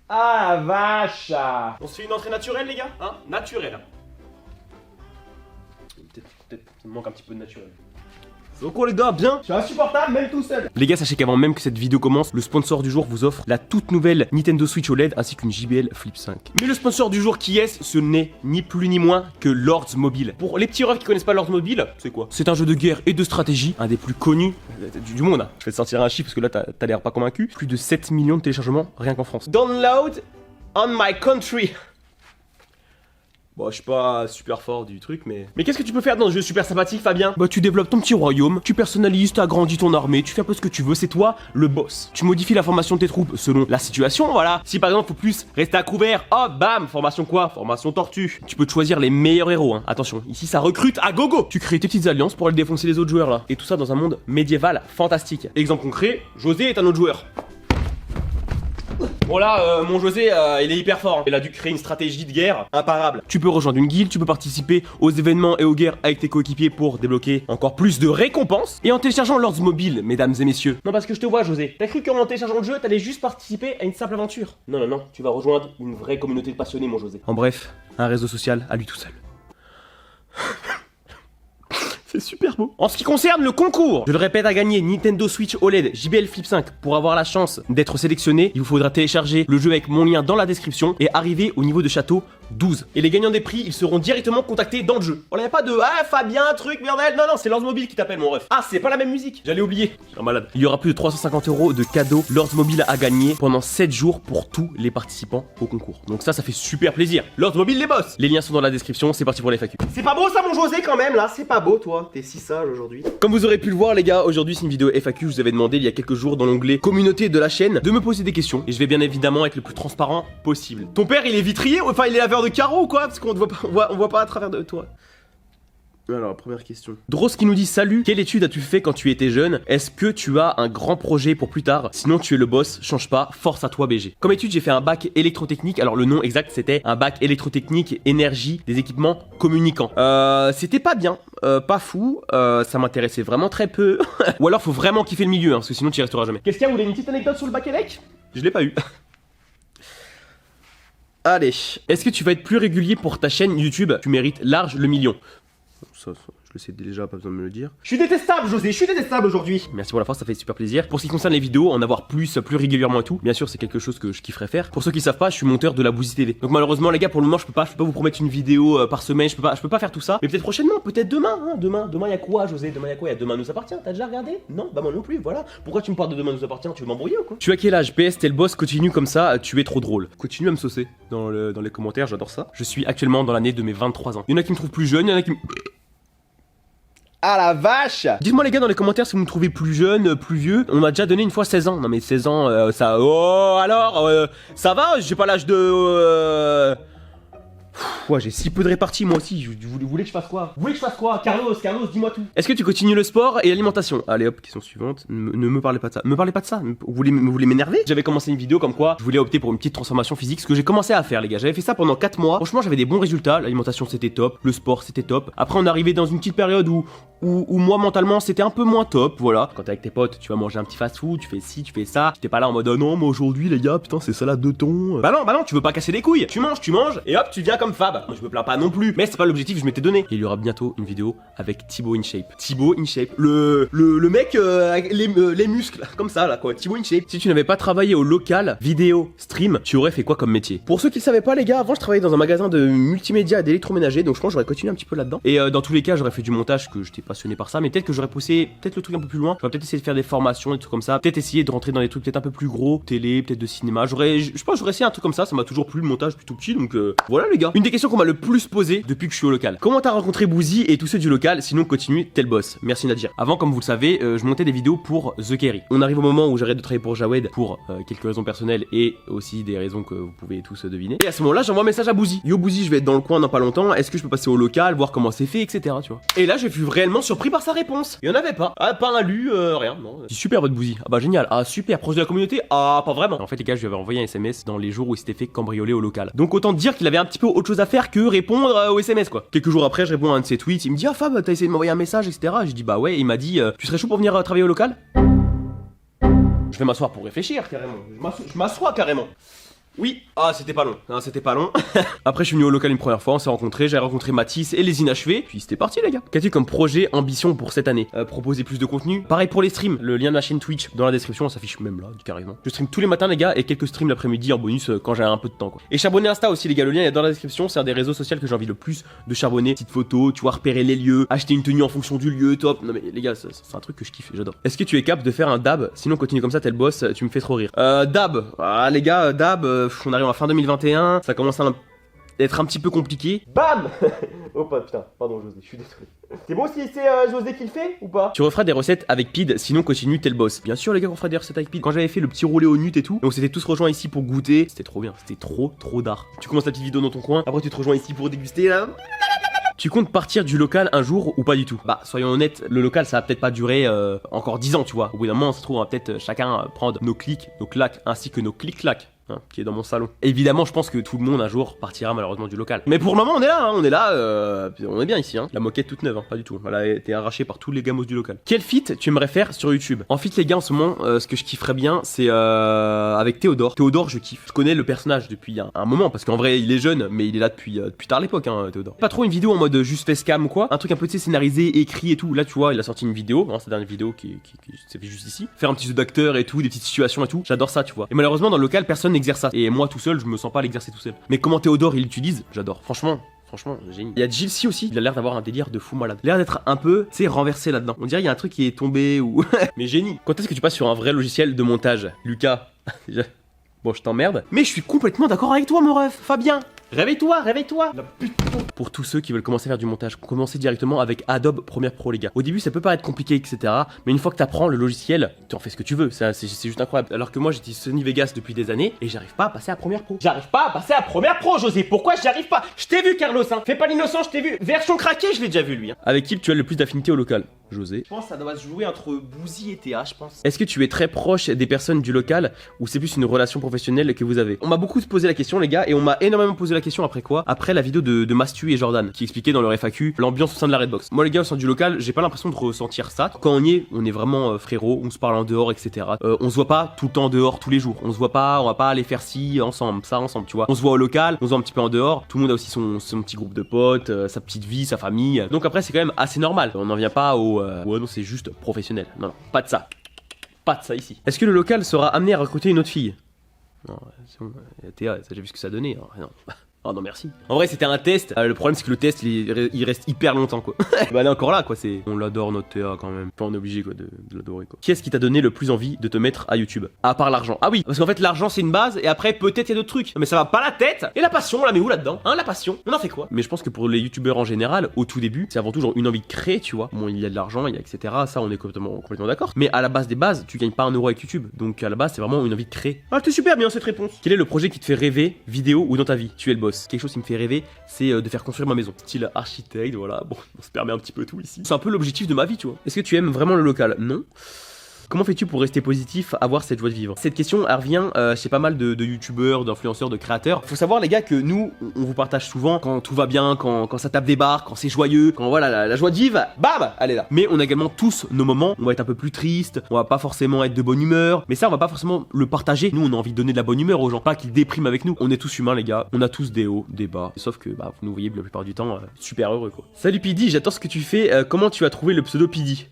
Ah vache. On se fait une entrée naturelle les gars, hein? Naturelle. Peut-être ça me manque un petit peu de naturel. C'est quoi les gars, bien? Je suis insupportable même tout seul. Les gars, sachez qu'avant même que cette vidéo commence, le sponsor du jour vous offre la toute nouvelle Nintendo Switch OLED ainsi qu'une JBL Flip 5. Mais le sponsor du jour qui est, ce n'est ni plus ni moins que Lords Mobile. Pour les petits refs qui connaissent pas Lords Mobile, c'est quoi? C'est un jeu de guerre et de stratégie, un des plus connus du monde. Hein. Je vais te sortir un chiffre parce que là t'as l'air pas convaincu. Plus de 7 millions de téléchargements rien qu'en France. Download on my country. Bon, je suis pas super fort du truc, mais... Mais qu'est-ce que tu peux faire dans un jeu super sympathique, Fabien? Bah, tu développes ton petit royaume, tu personnalises, tu agrandis ton armée, tu fais un peu ce que tu veux, c'est toi le boss. Tu modifies la formation de tes troupes selon la situation, voilà. Si par exemple, faut plus rester à couvert, hop, bam, formation quoi? Formation tortue. Tu peux te choisir les meilleurs héros, hein. Attention, ici ça recrute à gogo. Tu crées tes petites alliances pour aller défoncer les autres joueurs, là. Et tout ça dans un monde médiéval fantastique. Exemple concret, José est un autre joueur. Bon là, mon José, il est hyper fort. Il a dû créer une stratégie de guerre imparable. Tu peux rejoindre une guilde, tu peux participer aux événements et aux guerres avec tes coéquipiers pour débloquer encore plus de récompenses. Et en téléchargeant Lords Mobile, mesdames et messieurs. Non, parce que je te vois, José. T'as cru qu'en téléchargeant le jeu, t'allais juste participer à une simple aventure? Non, non, non. Tu vas rejoindre une vraie communauté de passionnés, mon José. En bref, un réseau social à lui tout seul. C'est super beau. En ce qui concerne le concours, je le répète, à gagner Nintendo Switch OLED JBL Flip 5 pour avoir la chance d'être sélectionné, il vous faudra télécharger le jeu avec mon lien dans la description et arriver au niveau de château 12. Et les gagnants des prix, ils seront directement contactés dans le jeu. On n'avait pas de ah Fabien, truc, bordel. Non, non, c'est Lords Mobile qui t'appelle, mon ref. Ah, c'est pas la même musique. J'allais oublier. Je suis un malade. Il y aura plus de 350 € de cadeaux Lords Mobile à gagner pendant 7 jours pour tous les participants au concours. Donc ça fait super plaisir. Lords Mobile, les boss. Les liens sont dans la description. C'est parti pour les FAQ. C'est pas beau ça, mon José, quand même, là. C'est pas beau, toi. T'es si sage aujourd'hui. Comme vous aurez pu le voir, les gars, aujourd'hui c'est une vidéo FAQ. Je vous avais demandé il y a quelques jours dans l'onglet communauté de la chaîne de me poser des questions et je vais bien évidemment être le plus transparent possible. Ton père, il est vitrier, enfin il est laveur de carreaux ou quoi? Parce qu'on ne voit pas, on voit pas à travers de toi. Alors, première question. Dross qui nous dit salut, quelle étude as-tu fait quand tu étais jeune? Est-ce que tu as un grand projet pour plus tard? Sinon tu es le boss, change pas, force à toi BG. Comme étude, j'ai fait un bac électrotechnique. Alors le nom exact c'était un bac électrotechnique énergie des équipements communicants. C'était pas bien, pas fou, ça m'intéressait vraiment très peu. Ou alors faut vraiment kiffer le milieu, hein, parce que sinon tu y resteras jamais. Qu'est-ce qu'il y a? Vous voulez une petite anecdote sur le bac élec? Je l'ai pas eu. Allez, est-ce que tu vas être plus régulier pour ta chaîne YouTube? Tu mérites large le million. Ça, je le sais déjà, pas besoin de me le dire. Je suis détestable, José, je suis détestable aujourd'hui. Merci pour la force, ça fait super plaisir. Pour ce qui concerne les vidéos, en avoir plus régulièrement et tout, bien sûr, c'est quelque chose que je kifferais faire. Pour ceux qui savent pas, je suis monteur de la Bouzy TV. Donc malheureusement, les gars, pour le moment, je peux pas vous promettre une vidéo par semaine, je peux pas faire tout ça. Mais peut-être prochainement, peut-être demain, hein, demain, y a quoi, José? Demain, y a quoi? Y a Demain nous appartient. T'as déjà regardé? Non, bah moi non plus, voilà. Pourquoi tu me parles de Demain nous appartient? Tu veux m'embrouiller ou quoi? Tu as quel âge? PS, t'es le boss, continue comme ça, tu es trop drôle. Continue à me saucer dans les commentaires, j'adore ça. Je suis actuellement dans l'année de mes 23 ans. Il y en a qui me trouvent plus jeune, il y en a qui me... Ah la vache. Dites-moi les gars dans les commentaires si vous me trouvez plus jeune, plus vieux. On m'a déjà donné une fois 16 ans. Non mais 16 ans, ça... Oh alors, ça va? J'ai pas l'âge de... Ouais, j'ai si peu de répartie moi aussi. Vous voulez que je fasse quoi? Vous voulez que je fasse quoi? Carlos, dis-moi tout. Est-ce que tu continues le sport et l'alimentation? Allez hop, question suivante. Ne me parlez pas de ça. Me parlez pas de ça. Vous voulez m'énerver? J'avais commencé une vidéo comme quoi je voulais opter pour une petite transformation physique. Ce que j'ai commencé à faire, les gars. J'avais fait ça pendant 4 mois. Franchement, j'avais des bons résultats. L'alimentation c'était top. Le sport c'était top. Après, on est arrivé dans une petite période où moi mentalement c'était un peu moins top. Voilà. Quand t'es avec tes potes, tu vas manger un petit fast-food, tu fais ci, tu fais ça. T'es pas là en mode oh non, mais aujourd'hui les gars, putain, c'est salade de thon. Bah non, tu veux pas casser les couilles. Tu manges et hop, tu viens comme Fab. Moi, je me plains pas non plus, mais c'est pas l'objectif que je m'étais donné. Et il y aura bientôt une vidéo avec Thibaut InShape. Thibaut InShape, le mec avec les muscles comme ça là quoi. Thibaut InShape. Si tu n'avais pas travaillé au local, vidéo, stream, tu aurais fait quoi comme métier? Pour ceux qui le savaient pas les gars, avant je travaillais dans un magasin de multimédia et d'électroménager, donc je pense que j'aurais continué un petit peu là-dedans. Et dans tous les cas, j'aurais fait du montage, que j'étais passionné par ça, mais peut-être que j'aurais poussé le truc un peu plus loin. J'aurais peut-être essayé de faire des formations, des trucs comme ça. Peut-être essayer de rentrer dans des trucs peut-être un peu plus gros, télé, peut-être de cinéma. Je pense que j'aurais essayé un truc comme ça m'a toujours plu le montage depuis tout petit, donc voilà les gars. Une des questions qu'on m'a le plus posé depuis que je suis au local. Comment t'as rencontré Bouzy et tous ceux du local? Sinon continue, t'es le boss. Merci Nadir. Avant, comme vous le savez, je montais des vidéos pour The Kerry. On arrive au moment où j'arrête de travailler pour Jawed pour quelques raisons personnelles et aussi des raisons que vous pouvez tous deviner. Et à ce moment-là, j'envoie un message à Bouzy. Yo Bouzy, je vais être dans le coin dans pas longtemps. Est-ce que je peux passer au local, voir comment c'est fait, etc. Tu vois. Et là, j'ai fui réellement surpris par sa réponse. Il y en avait pas. Ah, pas un lu, rien. Non. C'est super votre Bouzy. Ah bah génial. Ah super. Proche de la communauté. Ah pas vraiment. En fait les gars, je lui avais envoyé un SMS dans les jours où il s'était fait cambrioler au local. Donc autant dire qu'il avait un petit peu autre chose à faire que répondre au SMS quoi. Quelques jours après, je réponds à un de ses tweets. Il me dit ah Fab, t'as essayé de m'envoyer un message, etc. Je dis bah ouais. Et il m'a dit tu serais chaud pour venir travailler au local? Je vais m'asseoir pour réfléchir carrément. Je m'assois carrément. Oui, ah c'était pas long, hein, c'était pas long. Après je suis venu au local une première fois, on s'est rencontrés, j'ai rencontré Mathis et les inachevés, puis c'était parti les gars. Qu'as-tu comme projet, ambition pour cette année? Proposer plus de contenu. Pareil pour les streams, le lien de ma chaîne Twitch dans la description, ça s'affiche même là, carrément. Je stream tous les matins les gars et quelques streams l'après-midi en bonus quand j'ai un peu de temps quoi. Et charbonner Insta aussi les gars, le lien est dans la description, c'est un des réseaux sociaux que j'ai envie le plus de charbonner. Petite photo, tu vois repérer les lieux, acheter une tenue en fonction du lieu, top. Non mais les gars, c'est un truc que je kiffe, j'adore. Est-ce que tu es capable de faire un dab? Sinon continue comme ça, t'es le boss, tu me fais trop rire. Dab, ah les gars, dab, on arrive en fin 2021, ça commence à être un petit peu compliqué. Bam. Oh putain, pardon José, je suis désolé. C'est bon si c'est José qui le fait ou pas? Tu referas des recettes avec Pid, sinon continue, t'es le boss. Bien sûr les gars, on fera des recettes avec Pid. Quand j'avais fait le petit roulé au nut et tout, donc c'était tous rejoints ici pour goûter. C'était trop bien, c'était trop d'art. Tu commences ta petite vidéo dans ton coin, après tu te rejoins ici pour déguster là. Tu comptes partir du local un jour ou pas du tout? Bah soyons honnêtes, le local ça va peut-être pas durer encore 10 ans tu vois. Au bout d'un moment on se trouve, on va peut-être chacun prendre nos clics, nos claques ainsi que nos clics-clacs. Hein, qui est dans mon salon. Évidemment, je pense que tout le monde un jour partira malheureusement du local. Mais pour le moment, on est là, hein, on est là, on est bien ici. Hein. La moquette toute neuve, hein, pas du tout. Elle a été arrachée par tous les gamos du local. Quel feat tu aimerais faire sur YouTube? En feat, les gars, en ce moment, ce que je kifferais bien, c'est avec Théodore. Théodore, je kiffe. Je connais le personnage depuis un moment, parce qu'en vrai, il est jeune, mais il est là depuis tard l'époque, hein, Théodore. Pas trop une vidéo en mode juste facecam ou quoi. Un truc un peu, tu sais, scénarisé, écrit et tout. Là, tu vois, il a sorti une vidéo, hein, sa dernière vidéo qui s'est fait juste ici. Faire un petit jeu d'acteur et tout, des petites situations et tout. J'adore ça, tu vois. Et malheureusement, dans le local, personne n'exerce ça. Et moi, tout seul, je me sens pas l'exercer tout seul. Mais comment Théodore il l'utilise, j'adore. Franchement, génie. Il y a Gilsey aussi, il a l'air d'avoir un délire de fou malade. Il a l'air d'être un peu, tu sais, renversé là-dedans. On dirait qu'il y a un truc qui est tombé ou. Mais génie. Quand est-ce que tu passes sur un vrai logiciel de montage? Lucas, bon, je t'emmerde. Mais je suis complètement d'accord avec toi, mon ref. Fabien, réveille-toi. La putain. Pour tous ceux qui veulent commencer à faire du montage, commencez directement avec Adobe Premiere Pro, les gars. Au début, ça peut paraître compliqué, etc. Mais une fois que t'apprends le logiciel, tu en fais ce que tu veux. C'est juste incroyable. Alors que moi, j'utilise Sony Vegas depuis des années et j'arrive pas à passer à Premiere Pro. J'arrive pas à passer à Premiere Pro, José. Pourquoi j'y arrive pas? Je t'ai vu, Carlos, hein. Fais pas l'innocent, je t'ai vu. Version craquée, je l'ai déjà vu, lui. Hein. Avec qui tu as le plus d'affinité au local? José. Je pense que ça doit se jouer entre Bouzy et Théa, je pense. Est-ce que tu es très proche des personnes du local ou c'est plus une relation professionnelle que vous avez? On m'a beaucoup posé la question, les gars, et on m'a énormément posé la question après quoi? Après la vidéo de Mastu et Jordan qui expliquait dans leur FAQ l'ambiance au sein de la Redbox. Moi, les gars, au sein du local, j'ai pas l'impression de ressentir ça. Quand on y est, on est vraiment frérot, on se parle en dehors, etc. On se voit pas tout le temps dehors tous les jours. On se voit pas, on va pas aller faire ci ensemble, ça ensemble, tu vois. On se voit au local, on se voit un petit peu en dehors. Tout le monde a aussi son petit groupe de potes, sa petite vie, sa famille. Donc après, c'est quand même assez normal. On n'en vient pas au ouais, non, c'est juste professionnel. Non, pas de ça. Pas de ça ici. Est-ce que le local sera amené à recruter une autre fille? Non, c'est bon. Théa, j'ai vu ce que ça donnait. Hein. Non. Oh non merci. En vrai c'était un test, le problème c'est que le test il reste hyper longtemps quoi. Bah elle est encore là quoi, c'est... On l'adore notre Théa quand même. Enfin, on est obligé quoi de l'adorer quoi. Qui est-ce qui t'a donné le plus envie de te mettre à YouTube? À part l'argent. Ah oui, parce qu'en fait l'argent c'est une base et après peut-être il y a d'autres trucs. Mais ça va pas la tête. Et la passion, on la met où là-dedans? Hein, la passion, on en fait quoi? Mais je pense que pour les youtubeurs en général, au tout début, c'est avant tout genre une envie de créer, tu vois. Bon il y a de l'argent, il y a etc. Ça on est complètement d'accord. Mais à la base des bases, tu gagnes pas un euro avec YouTube. Donc à la base c'est vraiment une envie de créer. Ah c'était super bien cette réponse. Quel est le projet qui te fait rêver, vidéo ou dans ta vie? Tu es le boss. Quelque chose qui me fait rêver, c'est de faire construire ma maison. Style architecte, voilà. Bon, on se permet un petit peu tout ici. C'est un peu l'objectif de ma vie, tu vois. Est-ce que tu aimes vraiment le local? Non. Comment fais-tu pour rester positif, avoir cette joie de vivre? Cette question, elle revient chez pas mal de youtubeurs, d'influenceurs, de créateurs. Faut savoir, les gars, que nous, on vous partage souvent quand tout va bien, quand ça tape des barres, quand c'est joyeux, quand voilà, la joie de vivre, bam, elle est là. Mais on a également tous nos moments, on va être un peu plus triste, on va pas forcément être de bonne humeur, mais ça, on va pas forcément le partager. Nous, on a envie de donner de la bonne humeur aux gens, pas qu'ils dépriment avec nous. On est tous humains, les gars, on a tous des hauts, des bas. Sauf que, bah, vous nous voyez la plupart du temps, super heureux, quoi. Salut Pidi, j'adore ce que tu fais. Comment tu as trouvé le pseudo Pidi?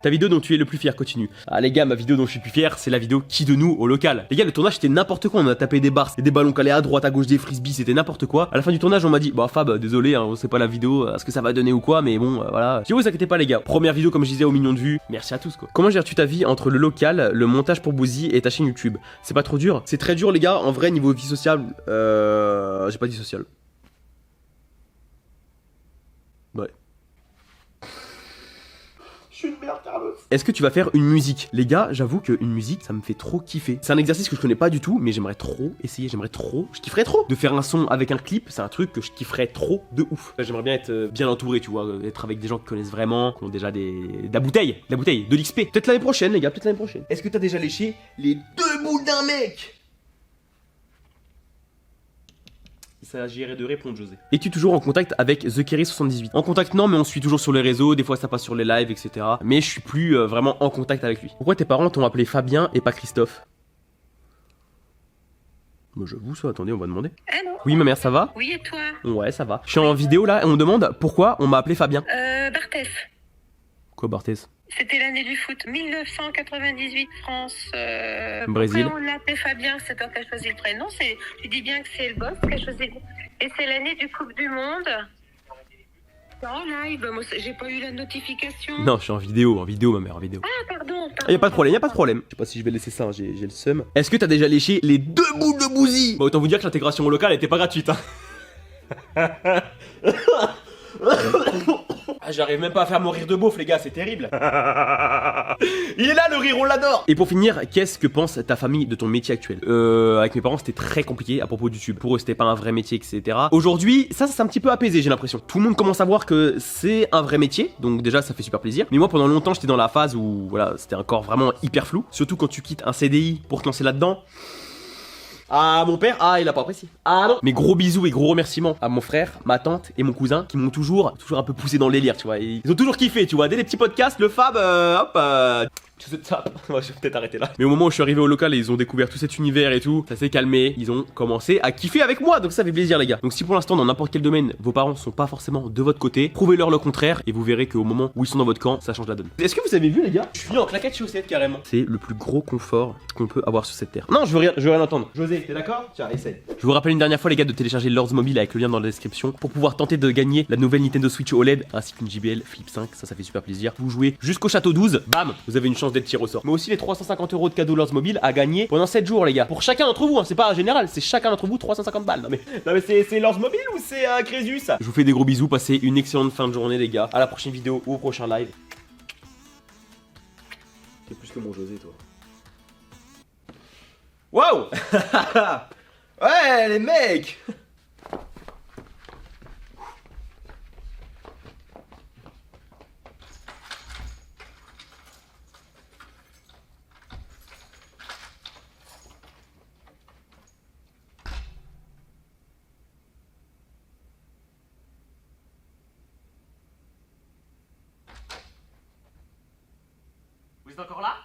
Ta vidéo dont tu es le plus fier, continue. Ah les gars, ma vidéo dont je suis plus fier, c'est la vidéo qui de nous au local. Les gars, le tournage c'était n'importe quoi, on a tapé des barres, des ballons calés à droite, à gauche, des frisbees, c'était n'importe quoi. À la fin du tournage, on m'a dit, bah Fab, désolé, hein, on sait pas la vidéo, ce que ça va donner ou quoi, mais bon, voilà. Si vous inquiétez pas les gars, première vidéo comme je disais aux millions de vues, merci à tous quoi. Comment gères-tu ta vie entre le local, le montage pour Bouzy et ta chaîne YouTube? C'est pas trop dur? C'est très dur les gars, en vrai niveau vie sociale, j'ai pas dit social. Ouais. Je suis une merde, Carlos. Est-ce que tu vas faire une musique? Les gars, j'avoue qu'une musique, ça me fait trop kiffer. C'est un exercice que je connais pas du tout, mais j'aimerais trop essayer, je kifferais trop. De faire un son avec un clip, c'est un truc que je kifferais trop de ouf. J'aimerais bien être bien entouré, tu vois, être avec des gens qui connaissent vraiment, qui ont déjà de la bouteille, de l'XP. Peut-être l'année prochaine, les gars, peut-être l'année prochaine. Est-ce que t'as déjà léché les 2 boules d'un mec? Il s'agirait de répondre, José. Es-tu toujours en contact avec TheKerry78? En contact, non, mais on suit toujours sur les réseaux. Des fois, ça passe sur les lives, etc. Mais je suis plus vraiment en contact avec lui. Pourquoi tes parents t'ont appelé Fabien et pas Christophe? Bah j'avoue ça, attendez, on va demander. Allô? Oui ma mère, ça va? Oui, et toi? Ouais, ça va. Je suis en vidéo là et on me demande pourquoi on m'a appelé Fabien. Barthès. Quoi Barthès? C'était l'année du foot. 1998, France. Brésil. Pourquoi on l'appelait Fabien? C'est toi qui as choisi le prénom. Tu dis bien que c'est le boss qui a choisi le... Et c'est l'année du Coupe du Monde. En live. Moi, j'ai pas eu la notification. Non, je suis en vidéo ma mère, en vidéo. Ah, pardon. Y a pas de problème, y a pas de problème. Je sais pas si je vais laisser ça, hein, j'ai le seum. Est-ce que t'as déjà léché les 2 boules de bousille? Bah autant vous dire que l'intégration locale était pas gratuite, hein. Ah, j'arrive même pas à faire mon rire de beauf les gars, c'est terrible. Il est là le rire, on l'adore. Et pour finir, qu'est-ce que pense ta famille de ton métier actuel? Avec mes parents c'était très compliqué à propos du YouTube. Pour eux c'était pas un vrai métier, etc. Aujourd'hui, ça c'est un petit peu apaisé, j'ai l'impression. Tout le monde commence à voir que c'est un vrai métier, donc déjà ça fait super plaisir. Mais moi pendant longtemps j'étais dans la phase où voilà, c'était encore vraiment hyper flou. Surtout quand tu quittes un CDI pour te lancer là-dedans. Ah mon père, ah il a pas apprécié. Ah non. Mes gros bisous et gros remerciements à mon frère, ma tante et mon cousin qui m'ont toujours un peu poussé dans le délire, tu vois. Ils ont toujours kiffé, tu vois. Dès les petits podcasts, le Fab, tu sais ça. Ouais, je vais peut-être arrêter là. Mais au moment où je suis arrivé au local et ils ont découvert tout cet univers et tout, ça s'est calmé. Ils ont commencé à kiffer avec moi, donc ça fait plaisir les gars. Donc si pour l'instant dans n'importe quel domaine vos parents sont pas forcément de votre côté, prouvez-leur le contraire et vous verrez qu'au moment où ils sont dans votre camp, ça change la donne. Est-ce que vous avez vu les gars? Je suis en claquette chaussettes carrément. C'est le plus gros confort qu'on peut avoir sur cette terre. Non, je veux rien entendre. José, t'es d'accord? Tiens, essaye. Je vous rappelle une dernière fois les gars de télécharger Lords Mobile avec le lien dans la description pour pouvoir tenter de gagner la nouvelle Nintendo Switch OLED ainsi qu'une JBL Flip 5, ça fait super plaisir. Vous jouez jusqu'au château 12, bam, vous avez une chance d'être tiré au sort. Mais aussi les 350 € de cadeau Lords Mobile à gagner pendant 7 jours les gars. Pour chacun d'entre vous, hein, c'est pas général, c'est chacun d'entre vous 350 balles. Non mais c'est Lords Mobile ou c'est Crésus ça? Je vous fais des gros bisous, passez une excellente fin de journée les gars. À la prochaine vidéo ou au prochain live. C'est plus que mon José toi. Waouh. Ouais les mecs. Vous êtes encore là?